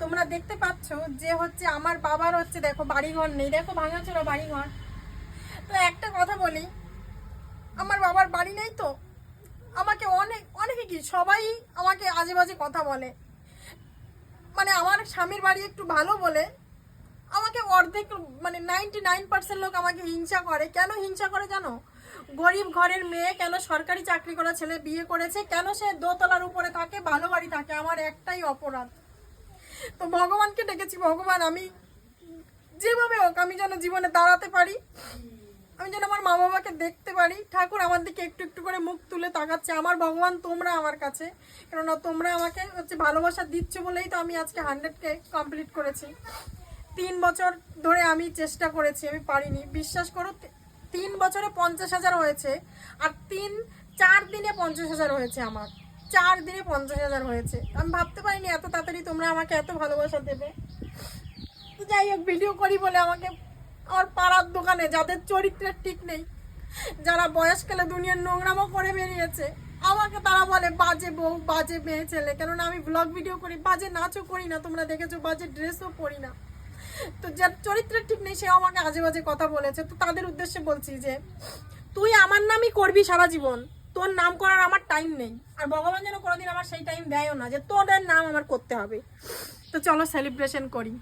তোমরা দেখতে পাচ্ছ যে হচ্ছে আমার বাবার হচ্ছে দেখো বাড়িঘর নেই, দেখো ভাঙাচোরা বাড়িঘর। তো একটা কথা বলি, আমার বাবার বাড়ি নেই তো আমাকে অনেকে কি সবাই আমাকে আজে বাজে কথা বলে। মানে আমার স্বামীর বাড়ি একটু ভালো বলে আমাকে অর্ধেক মানে 99% লোক আমাকে হিংসা করে। কেন হিংসা করে জানো? গরিব ঘরের মেয়ে, কেন সরকারি চাকরি করা ছেলে বিয়ে করেছে, কেন সে দোতলার উপরে থাকে, ভালো বাড়ি থাকে। আমার একটাই অপরাধ। তো ভগবানকে ডেকেছি, ভগবান আমি যেভাবে হোক আমি যেন জীবনে দাঁড়াতে পারি, আমি যেন আমার মা বাবাকে দেখতে পারি। ঠাকুর আমার দিকে একটু একটু করে মুখ তুলে তাকাচ্ছে। আমার ভগবান তোমরা আমার কাছে, কেননা তোমরা আমাকে হচ্ছে ভালোবাসা দিচ্ছ বলেই তো আমি আজকে 100কে কমপ্লিট করেছি। 3 বছর ধরে আমি চেষ্টা করেছি, আমি পারিনি। বিশ্বাস করো 3 বছরে 50,000 হয়েছে, আর 4 দিনে 50,000 হয়েছে। আমার 4 দিনে 50,000 হয়েছে। আমি ভাবতে পারিনি এত তাড়াতাড়ি তোমরা আমাকে এত ভালোবাসা দেবে। তো যাই হোক, ভিডিও করি বলে আমাকে আমার পাড়ার দোকানে যাদের চরিত্রের ঠিক নেই, যারা বয়সকালে দুনিয়ার নোংরামো করে বেরিয়েছে, আমাকে তারা বলে বাজে বউ, বাজে মেয়ে ছেলে। কেননা আমি ব্লগ ভিডিও করি, বাজে নাচও করি না, তোমরা দেখেছো, বাজে ড্রেসও পরি না। তো যার চরিত্রের ঠিক নেই সেও আমাকে আজে বাজে কথা বলেছে। তো তাদের উদ্দেশ্যে বলছি যে তুই আমার নামই করবি সারা জীবন, তোর নাম করার আমার টাইম নেই। আর ভগবান যেন কোনোদিন আমার সেই টাইম দেয়ও না যে তোদের নাম আমার করতে হবে। তো চলো সেলিব্রেশন করি।